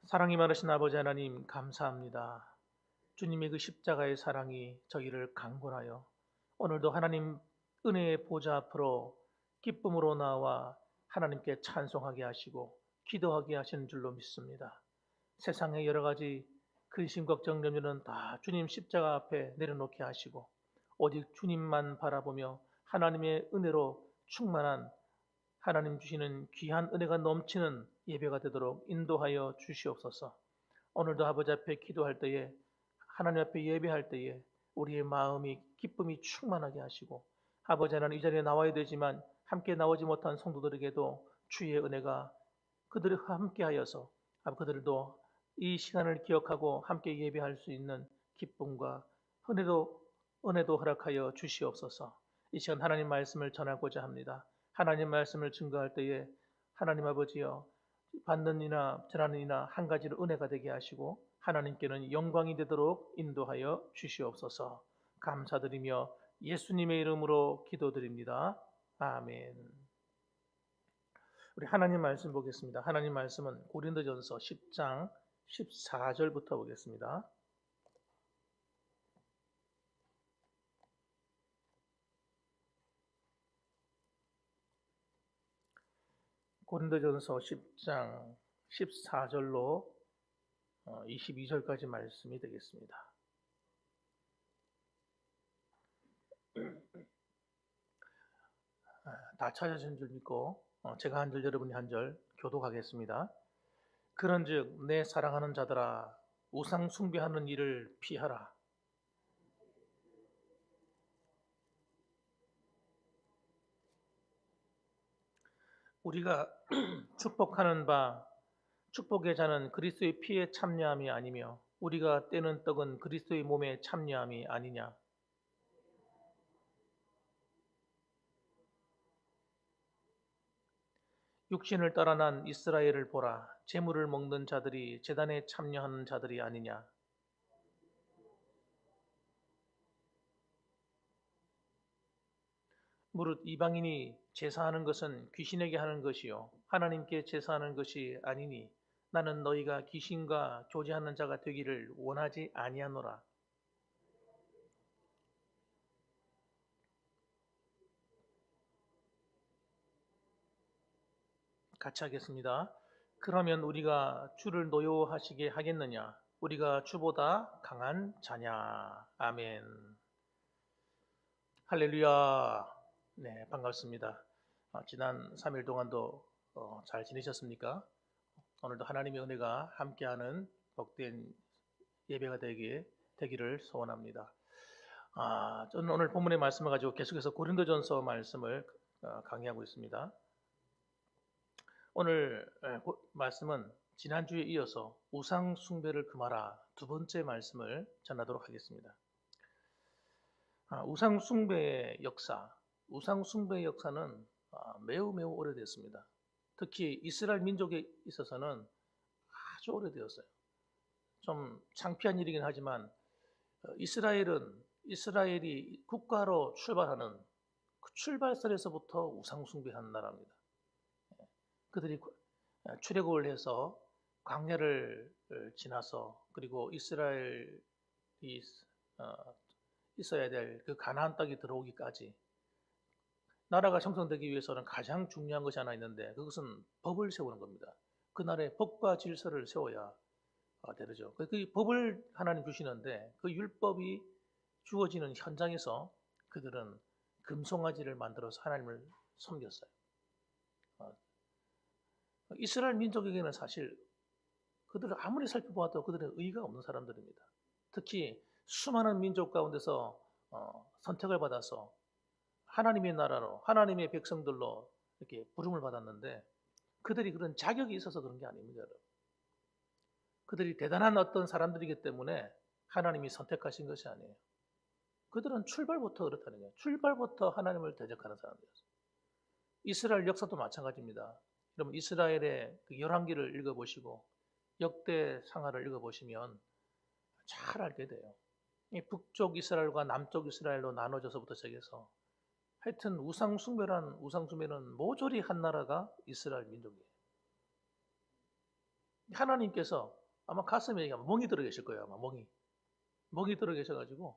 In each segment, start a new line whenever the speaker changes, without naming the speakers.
사랑이 많으신 아버지 하나님 감사합니다. 주님의 그 십자가의 사랑이 저희를 강권하여 오늘도 하나님 은혜의 보좌 앞으로 기쁨으로 나와 하나님께 찬송하게 하시고 기도하게 하시는 줄로 믿습니다. 세상의 여러 가지 근심 걱정 염려는 다 주님 십자가 앞에 내려놓게 하시고 오직 주님만 바라보며 하나님의 은혜로 충만한 하나님 주시는 귀한 은혜가 넘치는 예배가 되도록 인도하여 주시옵소서. 오늘도 아버지 앞에 기도할 때에 하나님 앞에 예배할 때에 우리의 마음이 기쁨이 충만하게 하시고 아버지 하나님 이 자리에 나와야 되지만 함께 나오지 못한 성도들에게도 주의 은혜가 그들과 함께 하여서 그들도 이 시간을 기억하고 함께 예배할 수 있는 기쁨과 은혜도 허락하여 주시옵소서. 이 시간 하나님 말씀을 전하고자 합니다. 하나님 말씀을 증거할 때에 하나님 아버지여 받는 이나 전하는 이나 한 가지로 은혜가 되게 하시고 하나님께는 영광이 되도록 인도하여 주시옵소서. 감사드리며 예수님의 이름으로 기도드립니다. 아멘. 우리 하나님 말씀 보겠습니다. 하나님 말씀은 고린도전서 10장 14절부터 보겠습니다. 고린도전서 10장 14절로 22절까지 말씀이 되겠습니다. 다 찾으신 줄 믿고 제가 한 절 여러분이 한 절 교독하겠습니다. 그런즉 내 사랑하는 자들아 우상 숭배하는 일을 피하라. 우리가 축복하는 바 축복의 자는 그리스도의 피에 참여함이 아니며 우리가 떼는 떡은 그리스도의 몸에 참여함이 아니냐. 육신을 따라 난 이스라엘을 보라. 제물을 먹는 자들이 제단에 참여하는 자들이 아니냐. 무릇 이방인이 제사하는 것은 귀신에게 하는 것이요 하나님께 제사하는 것이 아니니 나는 너희가 귀신과 교제하는 자가 되기를 원하지 아니하노라. 같이 하겠습니다. 그러면 우리가 주를 노여워하시게 하겠느냐? 우리가 주보다 강한 자냐? 아멘. 할렐루야. 네, 반갑습니다. 지난 3일 동안도 잘 지내셨습니까? 오늘도 하나님의 은혜가 함께하는 복된 예배가 되기를 소원합니다. 저는 오늘 본문의 말씀을 가지고 계속해서 고린도전서 말씀을 강의하고 있습니다. 오늘 말씀은 지난주에 이어서 우상 숭배를 금하라 두 번째 말씀을 전하도록 하겠습니다. 우상 숭배의 역사는 매우 오래됐습니다. 특히 이스라엘 민족에 있어서는 아주 오래되었어요. 좀 창피한 일이긴 하지만 이스라엘이 국가로 출발하는 그 출발선에서부터 우상 숭배하는 나라입니다. 그들이 출애굽을 해서 광야를 지나서 그리고 이스라엘이 있어야 될 그 가나안 땅에 들어오기까지 나라가 형성되기 위해서는 가장 중요한 것이 하나 있는데 그것은 법을 세우는 겁니다. 그 나라에 법과 질서를 세워야 되죠. 그 법을 하나님 주시는데 그 율법이 주어지는 현장에서 그들은 금송아지를 만들어서 하나님을 섬겼어요. 이스라엘 민족에게는 사실 그들을 아무리 살펴보아도 그들은 의의가 없는 사람들입니다. 특히 수많은 민족 가운데서 선택을 받아서 하나님의 나라로 하나님의 백성들로 이렇게 부름을 받았는데 그들이 그런 자격이 있어서 그런 게 아닙니다. 여러분. 그들이 대단한 어떤 사람들이기 때문에 하나님이 선택하신 것이 아니에요. 그들은 출발부터 그렇다는 거예요. 출발부터 하나님을 대적하는 사람들이었어요. 이스라엘 역사도 마찬가지입니다. 여러분 이스라엘의 그 열왕기를 읽어보시고 역대상하를 읽어보시면 잘 알게 돼요. 이 북쪽 이스라엘과 남쪽 이스라엘로 나눠져서부터 시작해서 하여튼 우상숭배는 모조리 한 나라가 이스라엘 민족이에요. 하나님께서 아마 가슴에 멍이 들어 계실 거예요. 아마 멍이 들어 계셔가지고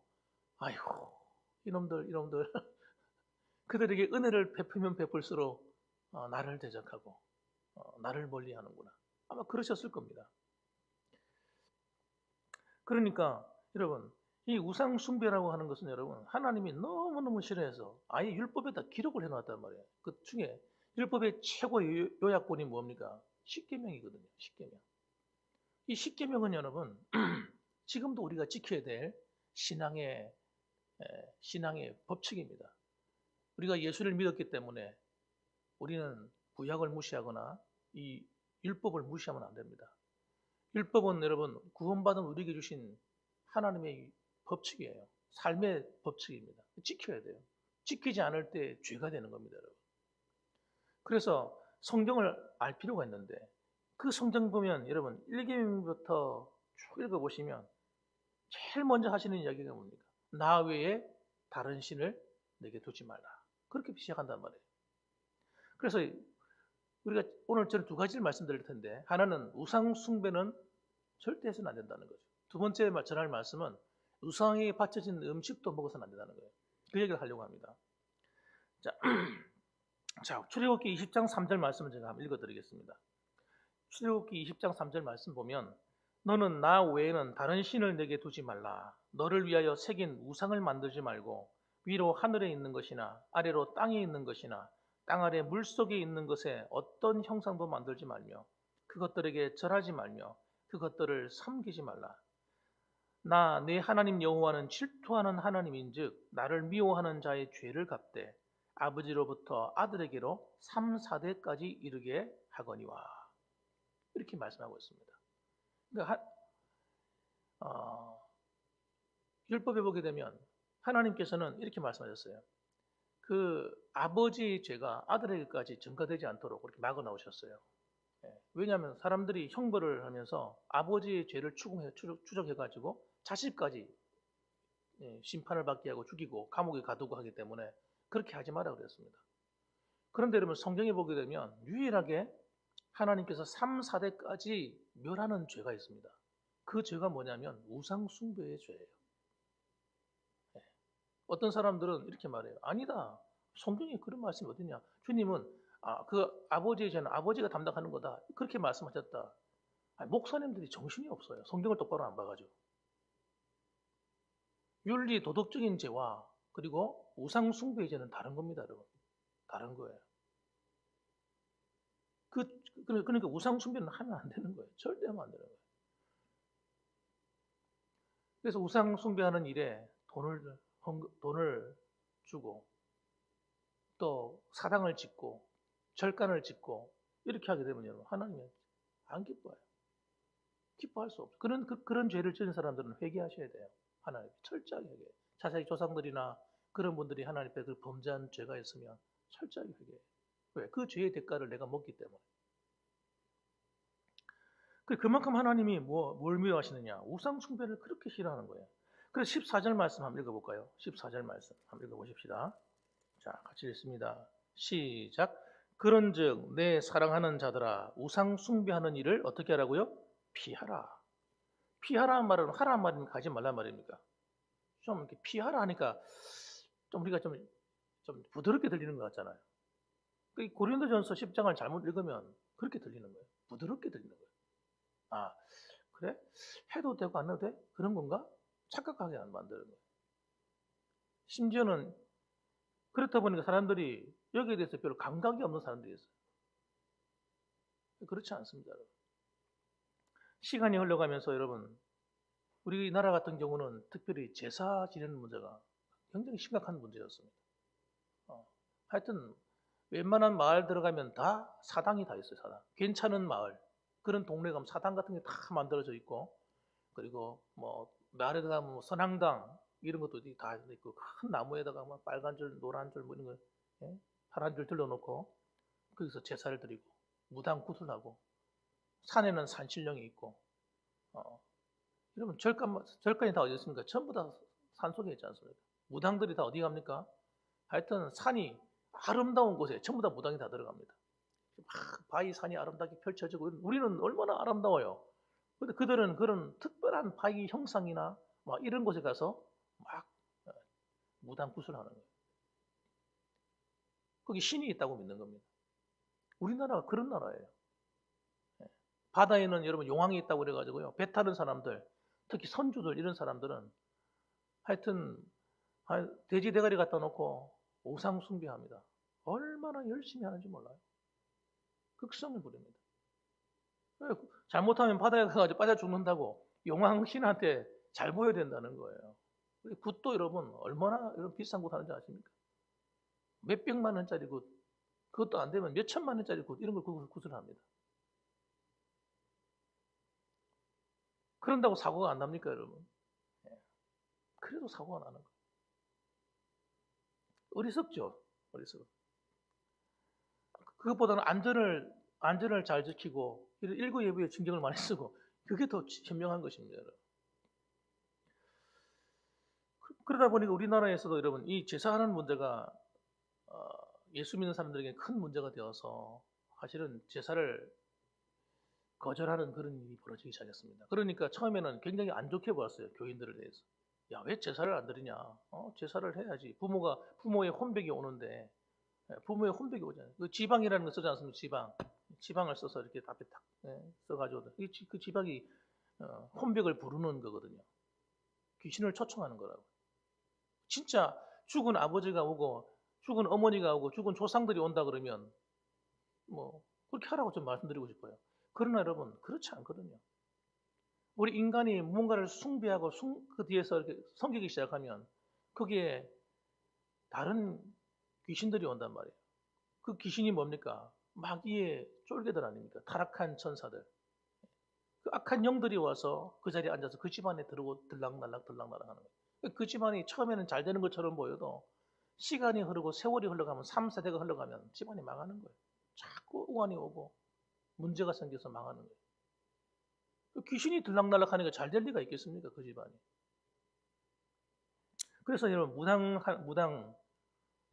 아이고 이놈들 그들에게 은혜를 베풀면 베풀수록 나를 대적하고 나를 멀리하는구나. 아마 그러셨을 겁니다. 그러니까 여러분 이 우상 숭배라고 하는 것은 여러분 하나님이 너무너무 싫어해서 아예 율법에다 기록을 해놨단 말이에요. 그 중에 율법의 최고 요약본이 뭡니까? 십계명이거든요. 십계명. 이 십계명은 여러분 지금도 우리가 지켜야 될 신앙의 법칙입니다. 우리가 예수를 믿었기 때문에 우리는 구약을 무시하거나 이 율법을 무시하면 안 됩니다. 율법은 여러분 구원받은 우리에게 주신 하나님의 법칙이에요. 삶의 법칙입니다. 지켜야 돼요. 지키지 않을 때 죄가 되는 겁니다, 여러분. 그래서 성경을 알 필요가 있는데 그 성경 보면 여러분 1계명부터 쭉 읽어보시면 제일 먼저 하시는 이야기가 뭡니까? 나 외에 다른 신을 내게 두지 말라. 그렇게 시작한단 말이에요. 그래서 우리가 오늘 저는 두 가지를 말씀드릴 텐데 하나는 우상 숭배는 절대 해서는 안 된다는 거죠. 두 번째 전할 말씀은 우상에 바쳐진 음식도 먹어서는 안 된다는 거예요. 그 얘기를 하려고 합니다. 자, 출애굽기 20장 3절 말씀을 제가 한번 읽어드리겠습니다. 출애굽기 20장 3절 말씀 보면 너는 나 외에는 다른 신을 내게 두지 말라. 너를 위하여 새긴 우상을 만들지 말고 위로 하늘에 있는 것이나 아래로 땅에 있는 것이나 땅 아래 물속에 있는 것에 어떤 형상도 만들지 말며 그것들에게 절하지 말며 그것들을 섬기지 말라. 나 내 하나님 여호와는 질투하는 하나님인즉 나를 미워하는 자의 죄를 갚되 아버지로부터 아들에게로 3, 4대까지 이르게 하거니와. 이렇게 말씀하고 있습니다. 그러니까 율법에 보게 되면 하나님께서는 이렇게 말씀하셨어요. 그 아버지의 죄가 아들에게까지 전가되지 않도록 그렇게 막아 나오셨어요. 왜냐하면 사람들이 형벌을 하면서 아버지의 죄를 추적해가지고 자식까지 심판을 받게 하고 죽이고 감옥에 가두고 하기 때문에 그렇게 하지 마라 그랬습니다. 그런데 여러분 성경에 보게 되면 유일하게 하나님께서 3, 4대까지 멸하는 죄가 있습니다. 그 죄가 뭐냐면 우상 숭배의 죄예요. 어떤 사람들은 이렇게 말해요. 아니다. 성경에 그런 말씀이 어디냐. 주님은 그 아버지의 죄는 아버지가 담당하는 거다. 그렇게 말씀하셨다. 목사님들이 정신이 없어요. 성경을 똑바로 안 봐가지고. 윤리 도덕적인 죄와 그리고 우상 숭배의 죄는 다른 겁니다, 여러분. 다른 거예요. 그러니까 우상 숭배는 하면 안 되는 거예요. 절대 하면 안 되는 거예요. 그래서 우상 숭배하는 일에 돈을 주고 또 사당을 짓고 절간을 짓고 이렇게 하게 되면 여러분 하나님은 안 기뻐해요. 기뻐할 수 없어요. 그런 죄를 지은 사람들은 회개하셔야 돼요. 하나님 철저하게 회개해요. 자세히 조상들이나 그런 분들이 하나님 앞에 그 범죄한 죄가 있으면 철저하게 회개해요. 왜? 그 죄의 대가를 내가 먹기 때문에. 그만큼 하나님이 뭘 미워하시느냐? 우상 숭배를 그렇게 싫어하는 거예요. 그래서 14절 말씀 한번 읽어볼까요? 14절 말씀 한번 읽어보십시다. 자, 같이 읽습니다. 시작. 그런즉 내 사랑하는 자들아 우상 숭배하는 일을 어떻게 하라고요? 피하라. 피하라는 말은 하라는 말입니까? 하지 말란 말입니까? 좀 이렇게 피하라 하니까 좀 우리가 좀 부드럽게 들리는 것 같잖아요. 고린도전서 10장을 잘못 읽으면 그렇게 들리는 거예요. 부드럽게 들리는 거예요. 아, 그래? 해도 되고 안 해도 돼? 그런 건가? 착각하게 만드는 거예요. 심지어는 그렇다 보니까 사람들이 여기에 대해서 별로 감각이 없는 사람들이 있어요. 그렇지 않습니다, 여러분. 시간이 흘러가면서 여러분, 우리나라 같은 경우는 특별히 제사 지내는 문제가 굉장히 심각한 문제였습니다. 하여튼 웬만한 마을 들어가면 다 사당이 다 있어요, 사당. 괜찮은 마을. 그런 동네 가면 사당 같은 게 다 만들어져 있고, 그리고 뭐 마을에 가면 뭐 선앙당 이런 것도 다 있고, 큰 나무에다가 뭐 빨간 줄, 노란 줄 뭐 이런 거, 파란 줄 들러놓고 거기서 제사를 드리고 무당 구슬하고 산에는 산신령이 있고, 여러분 절간이 다 어디 있습니까? 전부 다 산속에 있지 않습니까? 무당들이 다 어디 갑니까? 하여튼 산이 아름다운 곳에 전부 다 무당이 다 들어갑니다. 막 바위 산이 아름답게 펼쳐지고 우리는 얼마나 아름다워요. 근데 그들은 그런 특별한 파이 형상이나 막 이런 곳에 가서 막 무당 구슬하는 거예요. 거기 신이 있다고 믿는 겁니다. 우리나라가 그런 나라예요. 바다에는 여러분 용왕이 있다고 그래가지고요. 배 타는 사람들, 특히 선주들 이런 사람들은 하여튼 돼지 대가리 갖다 놓고 우상 숭배합니다. 얼마나 열심히 하는지 몰라요. 극성을 부립니다. 잘못하면 바다에 가가지고 빠져 죽는다고 용왕 신한테 잘 보여야 된다는 거예요. 굿도 여러분 얼마나 이런 비싼 굿 하는지 아십니까? 몇백만 원짜리 굿, 그것도 안 되면 몇천만 원짜리 굿 이런 걸 굿을 합니다. 그런다고 사고가 안 납니까, 여러분? 그래도 사고가 나는 거예요. 어리석죠, 어리석어. 그것보다는 안전을 잘 지키고 일구 예부에 신경을 많이 쓰고 그게 더 현명한 것입니다, 여러분. 그러다 보니까 우리나라에서도 여러분 이 제사하는 문제가 예수 믿는 사람들에게 큰 문제가 되어서 사실은 제사를 거절하는 그런 일이 벌어지기 시작했습니다. 그러니까 처음에는 굉장히 안 좋게 보았어요, 교인들에 대해서. 야, 왜 제사를 안 드리냐? 제사를 해야지. 부모의 혼백이 오는데 부모의 혼백이 오잖아요. 그 지방이라는 거 쓰지 않습니까? 지방을 써서 이렇게 앞에 탁 써가지고 그 지방이 혼백을 부르는 거거든요. 귀신을 초청하는 거라고. 진짜 죽은 아버지가 오고 죽은 어머니가 오고 죽은 조상들이 온다 그러면 뭐 그렇게 하라고 좀 말씀드리고 싶어요. 그러나 여러분 그렇지 않거든요. 우리 인간이 무언가를 숭배하고 그 뒤에서 이렇게 섬기기 시작하면 거기에 다른 귀신들이 온단 말이에요. 그 귀신이 뭡니까? 마귀의 쫄개들 아닙니까? 타락한 천사들. 그 악한 영들이 와서 그 자리에 앉아서 그 집안에 들어오고 들락날락 하는 거예요. 그 집안이 처음에는 잘 되는 것처럼 보여도 시간이 흐르고 세월이 흘러가면 3, 4대가 흘러가면 집안이 망하는 거예요. 자꾸 우환이 오고 문제가 생겨서 망하는 거예요. 그 귀신이 들락날락 하니까 잘 될 리가 있겠습니까? 그 집안이. 그래서 여러분 무당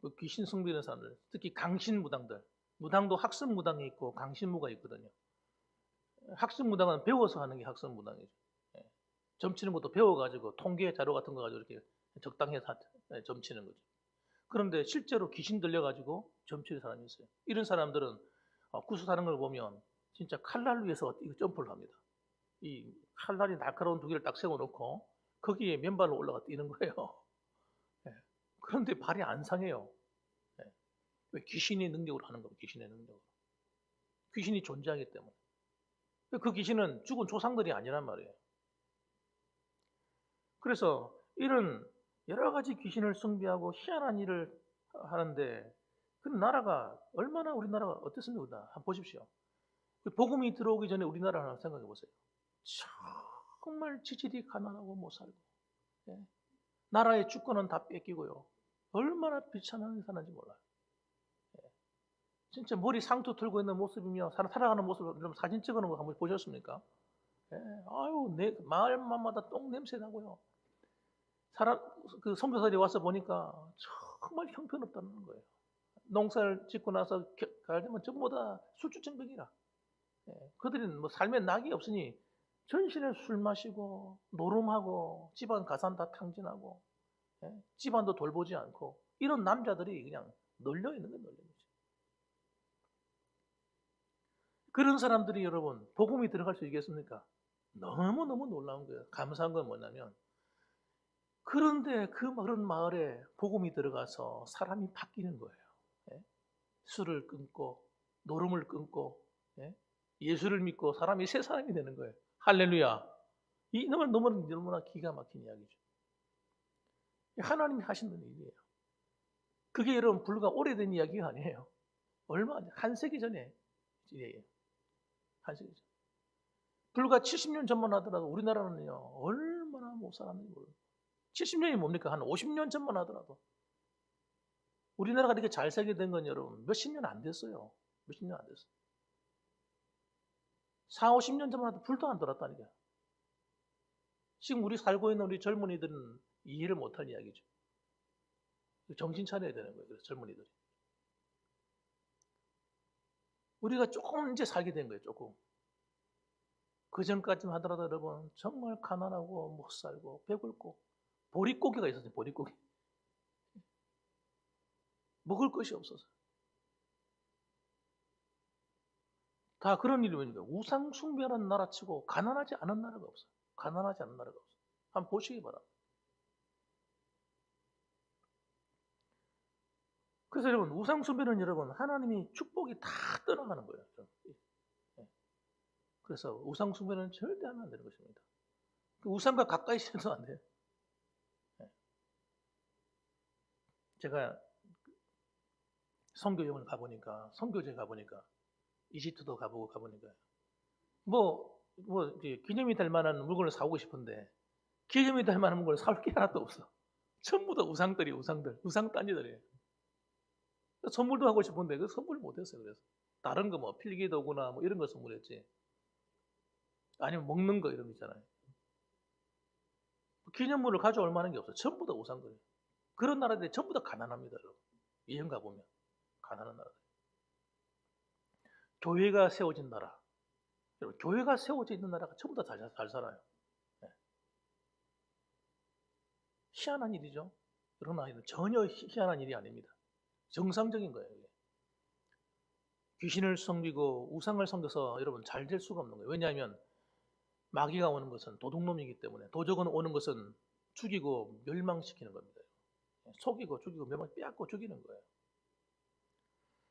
그 귀신 숭배하는 사람들, 특히 강신 무당들, 무당도 학습 무당이 있고 강신무가 있거든요. 학습 무당은 배워서 하는 게 학습 무당이죠. 점치는 것도 배워가지고 통계 자료 같은 거 가지고 이렇게 적당히 해서 점치는 거죠. 그런데 실제로 귀신 들려가지고 점치는 사람이 있어요. 이런 사람들은 구슬하는 걸 보면 진짜 칼날 위에서 점프를 합니다. 이 칼날이 날카로운 두 개를 딱 세워놓고 거기에 맨발로 올라가 뛰는 거예요. 그런데 발이 안 상해요. 왜? 귀신의 능력으로 하는 겁니다. 귀신의 능력으로. 귀신이 존재하기 때문에. 그 귀신은 죽은 조상들이 아니란 말이에요. 그래서 이런 여러 가지 귀신을 숭배하고 희한한 일을 하는데 그 나라가 얼마나 우리나라가 어땠습니까? 한번 보십시오. 복음이 들어오기 전에 우리나라 하나 생각해 보세요. 정말 지질이 가난하고 못 살고 나라의 주권은 다 뺏기고요. 얼마나 비참한 사는지 몰라요. 진짜 머리 상투 틀고 있는 모습이며 살아가는 모습을 사진 찍어놓은 거 한번 보셨습니까? 아유, 마을마다 똥 냄새 나고요. 그 선교사들이 와서 보니까 정말 형편없다는 거예요. 농사를 짓고 나서 가을 되면 전부 다 술주증병이라. 그들은 뭐 삶에 낙이 없으니 전신에 술 마시고 노름하고 집안 가산 다 탕진하고 집안도 돌보지 않고 이런 남자들이 그냥 널려 있는 거예요. 널려 있는 거죠. 그런 사람들이 여러분 복음이 들어갈 수 있겠습니까? 너무너무 놀라운 거예요. 감사한 건 뭐냐면 그런데 그런 마을에 복음이 들어가서 사람이 바뀌는 거예요. 술을 끊고 노름을 끊고 예수를 믿고 사람이 새 사람이 되는 거예요. 할렐루야. 이 너무나 기가 막힌 이야기죠. 하나님이 하시는 일이에요. 그게 여러분 불과 오래된 이야기가 아니에요. 한 세기 전에 일이에요. 한 세기 전. 불과 70년 전만 하더라도 우리나라는요 얼마나 못 살았는지 몰라요. 70년이 뭡니까? 한 50년 전만 하더라도 우리나라가 이렇게 잘 살게 된 건 여러분 몇십 년 안 됐어요. 몇십 년 안 됐어요. 4, 50년 전만 해도 불도 안 들었다니까요. 지금 우리 살고 있는 우리 젊은이들은 이해를 못할 이야기죠. 정신 차려야 되는 거예요. 그래서 젊은이들이. 우리가 조금 이제 살게 된 거예요. 조금. 그 전까지만 하더라도 여러분 정말 가난하고 못 살고 배불고 보릿고개가 있었어요. 보릿고개. 먹을 것이 없어서. 다 그런 일이 오니까 우상 숭배하는 나라치고 가난하지 않은 나라가 없어요. 가난하지 않은 나라가 없어요. 한번 보시기 바랍니다. 그래서 여러분 우상 숭배는 여러분 하나님이 축복이 다 떠나가는 거예요. 그래서 우상 숭배는 절대 하면 안 되는 것입니다. 우상과 가까이 있어도 안 돼요. 제가 선교여행을 가보니까 선교제 가보니까 이집트도 가보니까 기념이 될 만한 물건을 사오고 싶은데 기념이 될 만한 물건을 사올 게 하나도 없어. 전부 다 우상들, 우상 딴지들이에요. 선물도 하고 싶은데 그 선물 못했어요. 그래서 다른 거 뭐 필기도구나 뭐 이런 거 선물했지. 아니면 먹는 거 이런 거 있잖아요. 기념물을 가져올 만한 게 없어요. 전부 다 우상들이에요. 그런 나라들이 전부 다 가난합니다. 여러분. 여행 가보면 가난한 나라들. 교회가 세워진 나라. 여러분, 교회가 세워져 있는 나라가 전부 다 잘 살아요. 네. 희한한 일이죠. 그러나 전혀 희한한 일이 아닙니다. 정상적인 거예요. 이게. 귀신을 섬기고 우상을 섬겨서 여러분 잘 될 수가 없는 거예요. 왜냐하면 마귀가 오는 것은 도둑놈이기 때문에 도적은 오는 것은 죽이고 멸망시키는 겁니다. 속이고 죽이고 빼앗고 죽이는 거예요.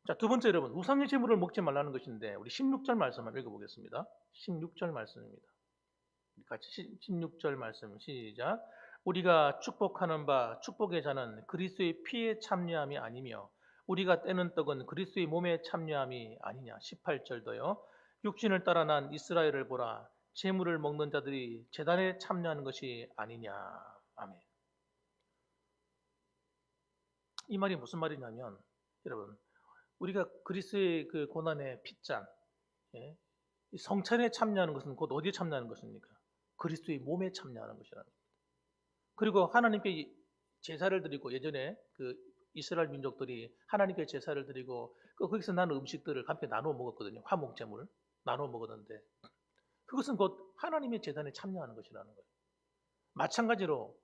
자, 두 번째 여러분 우상의 제물을 먹지 말라는 것인데 우리 16절 말씀을 읽어보겠습니다. 16절 말씀입니다. 같이 16절 말씀 시작. 우리가 축복하는 바 축복의 자는 그리스도의 피에 참여함이 아니며 우리가 떼는 떡은 그리스도의 몸에 참여함이 아니냐. 18절도요. 육신을 따라 난 이스라엘을 보라. 제물을 먹는 자들이 제단에 참여하는 것이 아니냐. 아멘. 이 말이 무슨 말이냐면 여러분 우리가 그리스도의 그 고난의 핏잔 성찬에 참여하는 것은 곧 어디에 참여하는 것입니까? 그리스도의 몸에 참여하는 것이라는 겁니다. 그리고 하나님께 제사를 드리고 예전에 그 이스라엘 민족들이 하나님께 제사를 드리고 거기서 나는 음식들을 함께 나누어 먹었거든요. 화목제물 나누어 먹었는데 그것은 곧 하나님의 제단에 참여하는 것이라는 거예요. 마찬가지로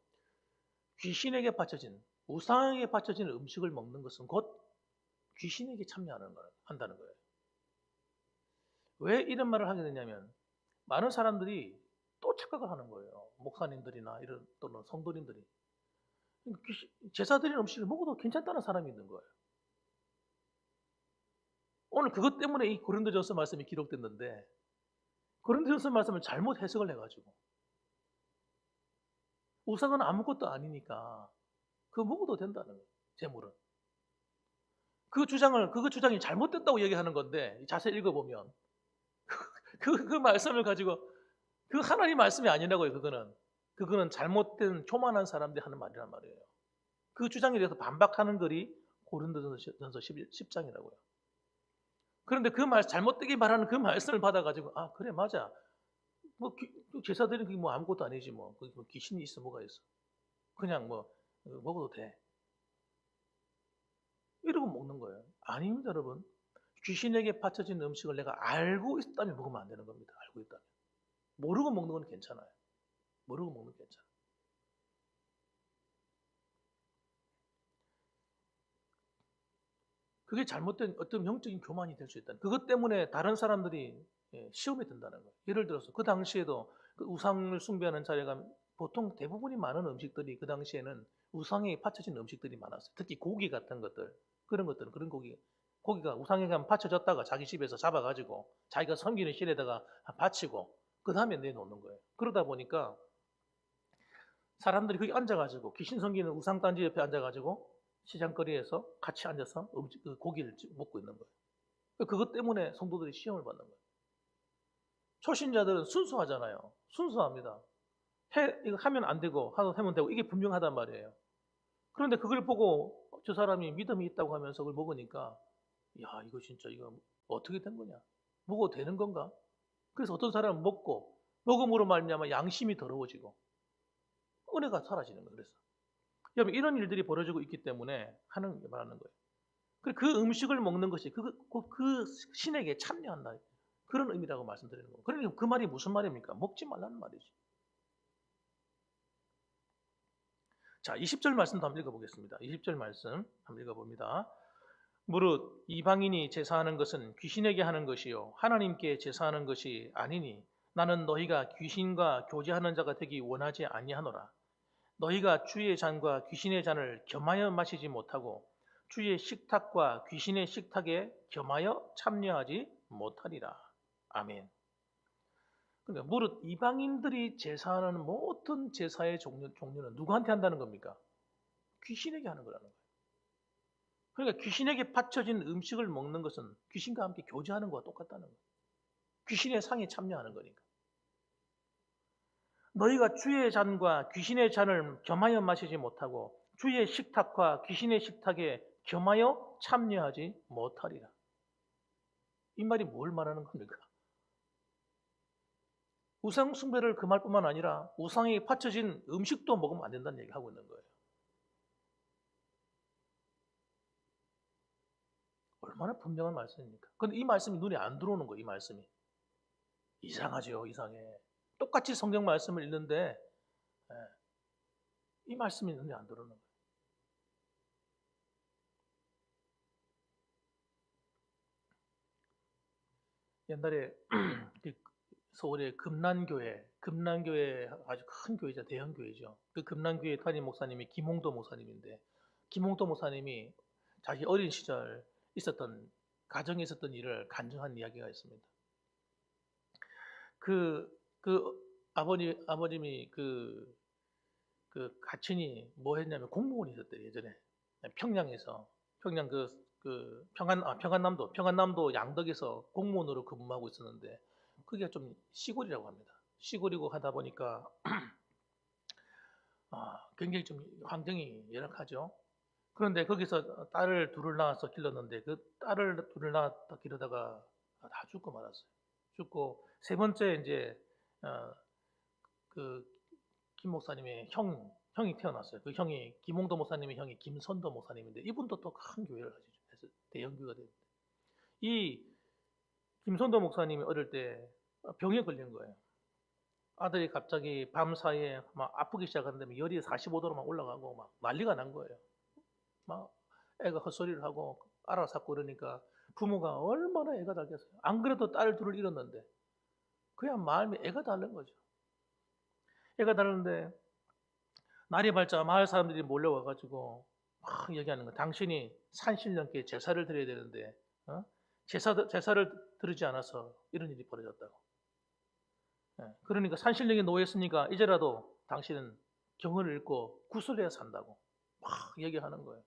귀신에게 바쳐진 우상에게 바쳐진 음식을 먹는 것은 곧 귀신에게 한다는 거예요. 왜 이런 말을 하게 되냐면 많은 사람들이 또 착각을 하는 거예요. 목사님들이나 이런 또는 성도님들이 제사 드린 음식을 먹어도 괜찮다는 사람이 있는 거예요. 오늘 그것 때문에 이 고린도전서 말씀이 기록됐는데 고린도전서 말씀을 잘못 해석을 해가지고 우상은 아무것도 아니니까 그거 먹어도 된다는 거예요. 제물은. 그 주장이 잘못됐다고 얘기하는 건데 자세히 읽어보면 그 말씀을 가지고 그 하나님 말씀이 아니라고요. 그거는 잘못된 교만한 사람들이 하는 말이란 말이에요. 그 주장에 대해서 반박하는 글이 고린도전서 10장이라고요. 그런데 잘못되게 말하는 그 말씀을 받아가지고 아 그래 맞아. 제사 드리는 게 아무것도 아니지 뭐 귀신이 있어 뭐가 있어. 그냥 먹어도 돼. 이러고 먹는 거예요. 아닙니다, 여러분. 귀신에게 바쳐진 음식을 내가 알고 있다면 먹으면 안 되는 겁니다. 알고 있다면. 모르고 먹는 건 괜찮아요. 모르고 먹는 건 괜찮아요. 그게 잘못된 어떤 영적인 교만이 될 수 있다. 그것 때문에 다른 사람들이 시험에 든다는 거예요. 예를 들어서 그 당시에도 그 우상을 숭배하는 자리가 보통 대부분이 많은 음식들이 그 당시에는 우상에 바쳐진 음식들이 많았어요. 특히 고기 같은 것들, 그런 고기가 우상에게 바쳐졌다가 자기 집에서 잡아가지고 자기가 섬기는 실에다가 바치고 그 다음에 내놓는 거예요. 그러다 보니까 사람들이 거기 앉아가지고 귀신 섬기는 우상단지 옆에 앉아가지고 시장거리에서 같이 앉아서 그 고기를 먹고 있는 거예요. 그것 때문에 성도들이 시험을 받는 거예요. 초신자들은 순수하잖아요. 순수합니다. 이거 하면 안 되고 하면 되고 이게 분명하단 말이에요. 그런데 그걸 보고 저 사람이 믿음이 있다고 하면서 그걸 먹으니까 야 이거 진짜 이거 어떻게 된 거냐? 먹어도 되는 건가? 그래서 어떤 사람은 먹음으로 말미암아 양심이 더러워지고 은혜가 사라지는 거예요. 그래서 여러분 이런 일들이 벌어지고 있기 때문에 말하는 거예요. 그 음식을 먹는 것이 그 신에게 참여한다. 그런 의미라고 말씀드리는 거예요. 그러니까 그 말이 무슨 말입니까? 먹지 말라는 말이지. 자, 20절 말씀도 한번 읽어보겠습니다. 20절 말씀 한번 읽어봅니다. 무릇 이방인이 제사하는 것은 귀신에게 하는 것이요 하나님께 제사하는 것이 아니니 나는 너희가 귀신과 교제하는 자가 되기 원하지 아니하노라. 너희가 주의 잔과 귀신의 잔을 겸하여 마시지 못하고 주의 식탁과 귀신의 식탁에 겸하여 참여하지 못하리라. 아멘. 그러니까 무릇 이방인들이 제사하는 모든 제사의 종류는 누구한테 한다는 겁니까? 귀신에게 하는 거라는 거예요. 그러니까 귀신에게 바쳐진 음식을 먹는 것은 귀신과 함께 교제하는 것과 똑같다는 거예요. 귀신의 상에 참여하는 거니까. 너희가 주의 잔과 귀신의 잔을 겸하여 마시지 못하고 주의 식탁과 귀신의 식탁에 겸하여 참여하지 못하리라. 이 말이 뭘 말하는 겁니까? 우상 숭배를 금할 뿐만 아니라 우상에 바쳐진 음식도 먹으면 안 된다는 얘기를 하고 있는 거예요. 얼마나 분명한 말씀입니까? 근데 이 말씀이 눈에 안 들어오는 거예요, 이 말씀이. 이상하죠, 이상해. 똑같이 성경 말씀을 읽는데 이 말씀이 눈에 안 들어오는 거예요. 옛날에 서울의 금난교회 아주 큰 교회죠, 대형 교회죠. 그 금난교회 담임 목사님이 김홍도 목사님인데, 김홍도 목사님이 자기 어린 시절 가정에 있었던 일을 간증한 이야기가 있습니다. 아버님이 가친이 뭐 했냐면 공무원이 있었대요, 예전에. 평양 평안남도 양덕에서 공무원으로 근무하고 있었는데, 그게 좀 시골이라고 합니다. 시골이고 하다 보니까 굉장히 좀 환경이 열악하죠. 그런데 거기서 딸을 둘을 낳아서 길렀는데 그 딸을 둘을 낳았다 기르다가 다 죽고 말았어요. 죽고 세 번째 이제 김 목사님의 형이 태어났어요. 그 형이 김홍도 목사님의 형이 김선도 목사님인데 이분도 또 큰 교회를 가지고 대형 교회가 됐는데 이 김선도 목사님이 어릴 때 병에 걸린 거예요. 아들이 갑자기 밤 사이에 막 아프기 시작하는데 열이 45도로 막 올라가고 막 난리가 난 거예요. 막 애가 헛소리를 하고 알아서 그러니까 부모가 얼마나 애가 달겠어요. 안 그래도 딸 둘을 잃었는데 그냥 마음이 애가 다른 거죠. 애가 다른데 날이 밝자 마을 사람들이 몰려와가지고 막 얘기하는 거. 당신이 산신령께 제사를 드려야 되는데 제사를 드리지 않아서 이런 일이 벌어졌다고. 그러니까 산신령이 노했으니까 이제라도 당신은 경을 읽고 구슬해야 산다고 막 얘기하는 거예요.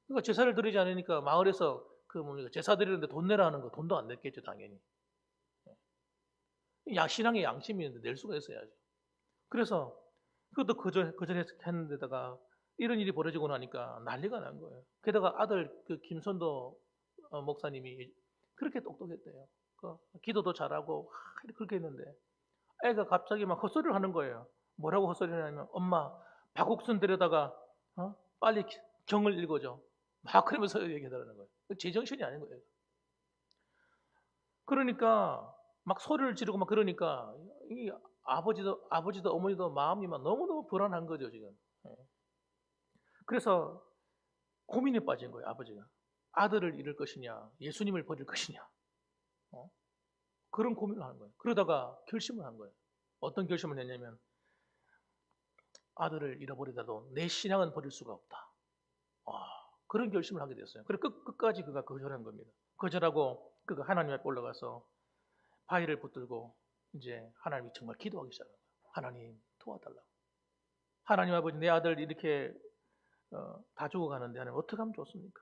그러니까 제사를 드리지 않으니까 마을에서 제사 드리는데 돈 내라 하는 거 돈도 안 냈겠죠, 당연히. 신앙의 양심이 있는데 낼 수가 있어야죠. 그래서 그것도 거절했는데다가 이런 일이 벌어지고 나니까 난리가 난 거예요. 게다가 아들 김선도 목사님이 그렇게 똑똑했대요. 기도도 잘하고 그렇게 했는데 애가 갑자기 막 헛소리를 하는 거예요. 뭐라고 헛소리를 하냐면 엄마 박옥순 데려다가 빨리 경을 읽어줘. 막 그러면서 얘기하더라는 거예요. 제정신이 아닌 거예요. 그러니까 막 소리를 지르고 막 그러니까 이 아버지도 어머니도 마음이 막 너무너무 불안한 거죠, 지금. 그래서 고민에 빠진 거예요, 아버지가. 아들을 잃을 것이냐, 예수님을 버릴 것이냐. 그런 고민을 하는 거예요. 그러다가 결심을 한 거예요. 어떤 결심을 했냐면 아들을 잃어버리더라도 내 신앙은 버릴 수가 없다. 그런 결심을 하게 됐어요. 그래서 끝까지 그가 거절한 겁니다. 거절하고 그가 하나님 앞에 올라가서 바위를 붙들고 이제 하나님이 정말 기도하기 시작한 거예요. 하나님 도와달라고. 하나님 아버지 내 아들 이렇게 다 죽어가는데 하나님 어떻게 하면 좋습니까?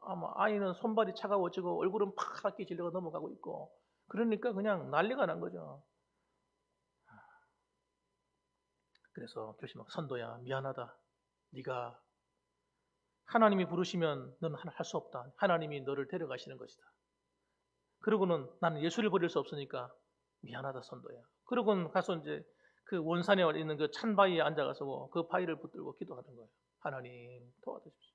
아마 아이는 손발이 차가워지고 얼굴은 파랗게 질려가 넘어가고 있고 그러니까 그냥 난리가 난 거죠. 그래서 결심하고 선도야 미안하다. 네가 하나님이 부르시면 너는 할 수 없다. 하나님이 너를 데려가시는 것이다. 그러고는 나는 예수를 버릴 수 없으니까 미안하다 선도야. 그러고는 가서 이제 그 원산에 있는 그 찬바위에 앉아가서 그 바위를 붙들고 기도하는 거예요. 하나님 도와주십시오.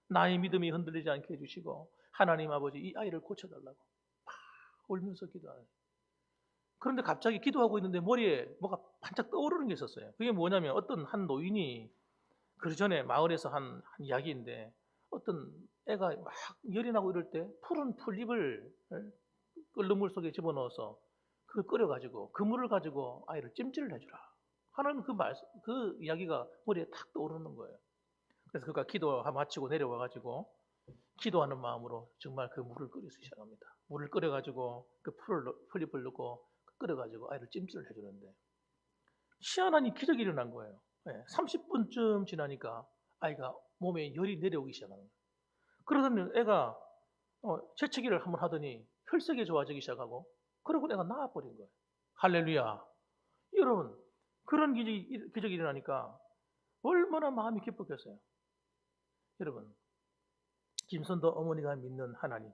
나의 믿음이 흔들리지 않게 해주시고 하나님 아버지 이 아이를 고쳐달라고 울면서 기도하는. 그런데 갑자기 기도하고 있는데 머리에 뭐가 반짝 떠오르는 게 있었어요. 그게 뭐냐면 어떤 한 노인이 그 전에 마을에서 한 이야기인데 어떤 애가 막 열이 나고 이럴 때 푸른 풀잎을 끓는 물 속에 집어넣어서 그걸 끓여가지고 그 물을 가지고 아이를 찜질을 해주라 하는 그 이야기가 머리에 탁 떠오르는 거예요. 그래서 그가 기도 마치고 내려와가지고 기도하는 마음으로 정말 그 물을 끓이기 시작합니다. 물을 끓여가지고 그 풀잎을 넣고 끓여가지고 아이를 찜질을 해주는데 희한한 기적이 일어난 거예요. 30분쯤 지나니까 아이가 몸에 열이 내려오기 시작하는 거예요. 그러더니 애가 재채기를 한번 하더니 혈색이 좋아지기 시작하고 그러고 애가 나아버린 거예요. 할렐루야. 여러분 그런 기적이 일어나니까 얼마나 마음이 기뻤겠어요. 여러분 김선도 어머니가 믿는 하나님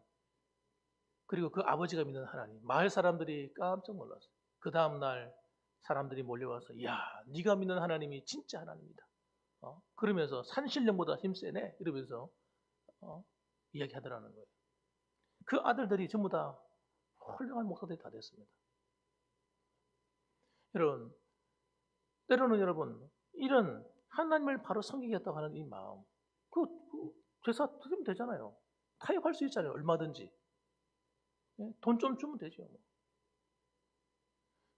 그리고 그 아버지가 믿는 하나님 마을 사람들이 깜짝 놀랐어요. 그 다음날 사람들이 몰려와서 야 네가 믿는 하나님이 진짜 하나님이다. 그러면서 산신령보다 힘세네 이러면서 이야기하더라는 거예요. 그 아들들이 전부 다 훌륭한 목사들이 다 됐습니다. 여러분 때로는 여러분 이런 하나님을 바로 섬기겠다고 하는 이 마음 그 제사 드리면 되잖아요. 타협할 수 있잖아요. 얼마든지 돈 좀 주면 되죠.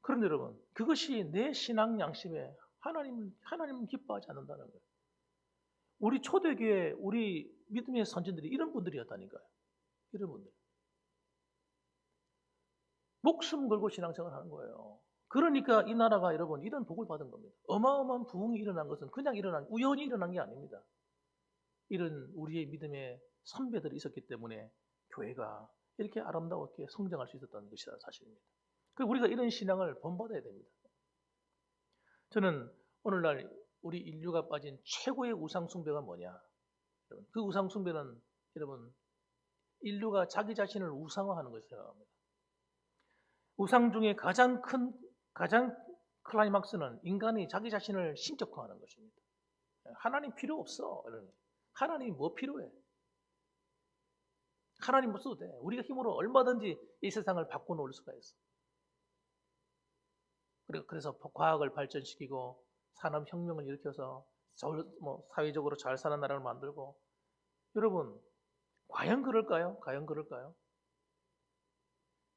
그런데 여러분 그것이 내 신앙 양심에 하나님은 기뻐하지 않는다는 거예요. 우리 초대교회 우리 믿음의 선진들이 이런 분들이었다니까요. 이런 분들 목숨 걸고 신앙생활 하는 거예요. 그러니까 이 나라가 여러분 이런 복을 받은 겁니다. 어마어마한 부흥이 일어난 것은 그냥 우연히 일어난 게 아닙니다. 이런 우리의 믿음의 선배들이 있었기 때문에 교회가 이렇게 아름다웠게 성장할 수 있었다는 것이 사실입니다. 그리고 우리가 이런 신앙을 본받아야 됩니다. 저는 오늘날 우리 인류가 빠진 최고의 우상숭배가 뭐냐? 그 우상숭배는 여러분 인류가 자기 자신을 우상화하는 것을 생각합니다. 우상 중에 가장 클라이막스는 인간이 자기 자신을 신격화하는 것입니다. 하나님 필요 없어. 하나님이 뭐 필요해? 하나님 없어도 돼. 우리가 힘으로 얼마든지 이 세상을 바꿔놓을 수가 있어. 그래서 과학을 발전시키고 산업혁명을 일으켜서 사회적으로 잘 사는 나라를 만들고 여러분 과연 그럴까요? 과연 그럴까요?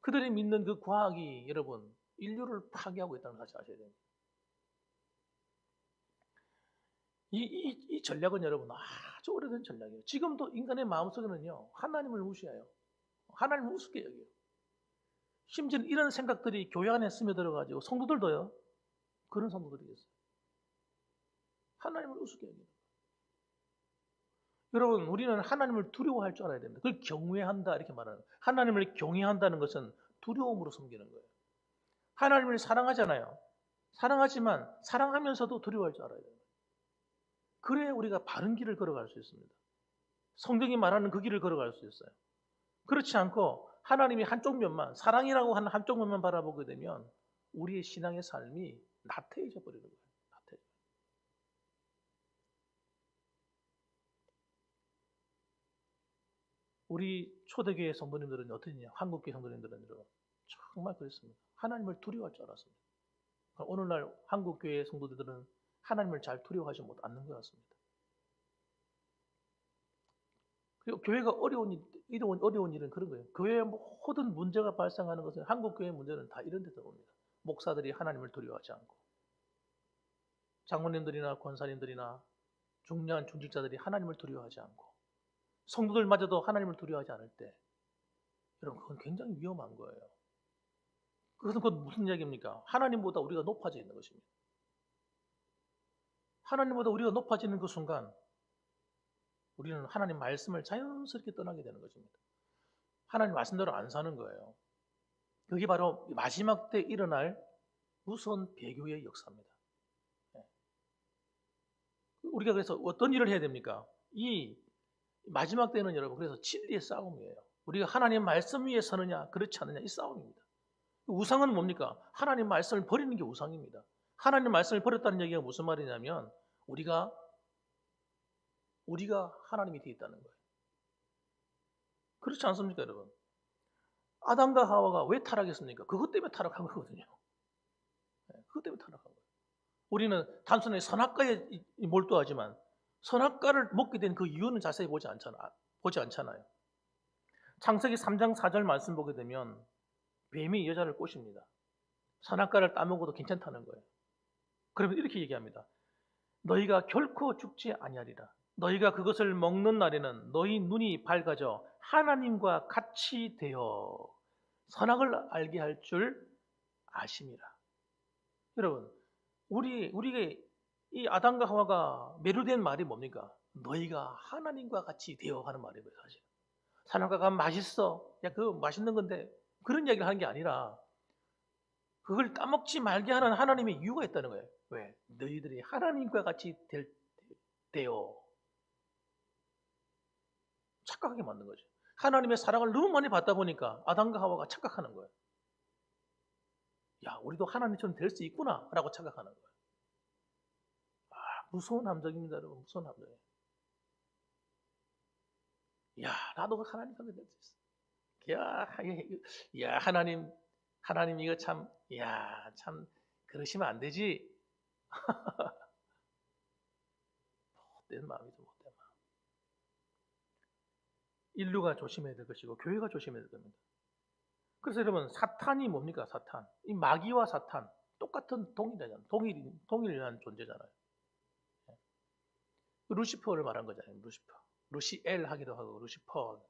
그들이 믿는 그 과학이 여러분 인류를 파괴하고 있다는 사실 아셔야 됩니다. 이 전략은 여러분 아주 오래된 전략이에요. 지금도 인간의 마음속에는요 하나님을 무시해요. 하나님을 우습게 여겨요. 심지어 이런 생각들이 교회 안에 스며들어가지고 성도들도요 그런 성도들이 있어요. 하나님을 우습게 여겨요. 여러분 우리는 하나님을 두려워할 줄 알아야 됩니다. 그걸 경외한다 이렇게 말하는 거예요. 하나님을 경외한다는 것은 두려움으로 섬기는 거예요. 하나님을 사랑하잖아요. 사랑하지만 사랑하면서도 두려워할 줄 알아야 돼요. 그래야 우리가 바른 길을 걸어갈 수 있습니다. 성경이 말하는 그 길을 걸어갈 수 있어요. 그렇지 않고 하나님이 한쪽 면만 사랑이라고 하는 한쪽 면만 바라보게 되면 우리의 신앙의 삶이 나태해져 버리는 거예요. 나태해져. 우리 초대교회 성도님들은 어떠냐? 한국교회 성도님들은 정말 그랬습니다. 하나님을 두려워할 줄 알았습니다. 오늘날 한국교회 성도들은 하나님을 잘 두려워하지 않는 것 같습니다. 그리고 교회가 어려운 일은 그런 거예요. 교회에 모든 문제가 발생하는 것은 한국교회 문제는 다 이런 데서 옵니다. 목사들이 하나님을 두려워하지 않고 장로님들이나 권사님들이나 중요한 중직자들이 하나님을 두려워하지 않고 성도들마저도 하나님을 두려워하지 않을 때 여러분 그건 굉장히 위험한 거예요. 그것은 무슨 이야기입니까? 하나님보다 우리가 높아져 있는 것입니다. 하나님보다 우리가 높아지는 그 순간 우리는 하나님 말씀을 자연스럽게 떠나게 되는 것입니다. 하나님 말씀대로 안 사는 거예요. 그게 바로 마지막 때 일어날 무서운 배교의 역사입니다. 우리가 그래서 어떤 일을 해야 됩니까? 이 마지막 때는 여러분 그래서 진리의 싸움이에요. 우리가 하나님 말씀 위에 서느냐 그렇지 않느냐 이 싸움입니다. 우상은 뭡니까? 하나님 말씀을 버리는 게 우상입니다. 하나님 말씀을 버렸다는 얘기가 무슨 말이냐면 우리가 하나님이 되어 있다는 거예요. 그렇지 않습니까 여러분? 아담과 하와가 왜 타락했습니까? 그것 때문에 타락한 거거든요. 그것 때문에 타락한 거예요. 우리는 단순히 선악과에 몰두하지만 선악과를 먹게 된 그 이유는 자세히 보지 않잖아요. 창세기 3장 4절 말씀 보게 되면 뱀이 여자를 꼬십니다. 선악과를 따먹어도 괜찮다는 거예요. 그러면 이렇게 얘기합니다. 너희가 결코 죽지 아니하리라. 너희가 그것을 먹는 날에는 너희 눈이 밝아져 하나님과 같이 되어 선악을 알게 할 줄 아심이라. 여러분, 우리가 이 아담과 하와가 매료된 말이 뭡니까? 너희가 하나님과 같이 되어 하는 말이에요, 사실. 선악과가 맛있어. 야, 그거 맛있는 건데 그런 이야기를 하는 게 아니라 그걸 따먹지 말게 하는 하나님의 이유가 있다는 거예요. 왜? 너희들이 하나님과 같이 되어 착각하게 만든 거죠. 하나님의 사랑을 너무 많이 받다 보니까 아담과 하와가 착각하는 거예요. 야, 우리도 하나님처럼 될 수 있구나 라고 착각하는 거예요. 아, 무서운 함정입니다, 여러분. 무서운 함정이에요. 야, 나도 하나님처럼 될 수 있어. 야, 하나님 이거 참, 야, 참 그러시면 안 되지. 못된 마음이죠, 못된 마음. 인류가 조심해야 될 것이고 교회가 조심해야 될 겁니다. 그래서 여러분, 사탄이 뭡니까? 사탄. 이 마귀와 사탄 똑같은 동일한 존재잖아요. 루시퍼를 말한 거잖아요. 루시퍼. 루시엘 하기도 하고 루시퍼.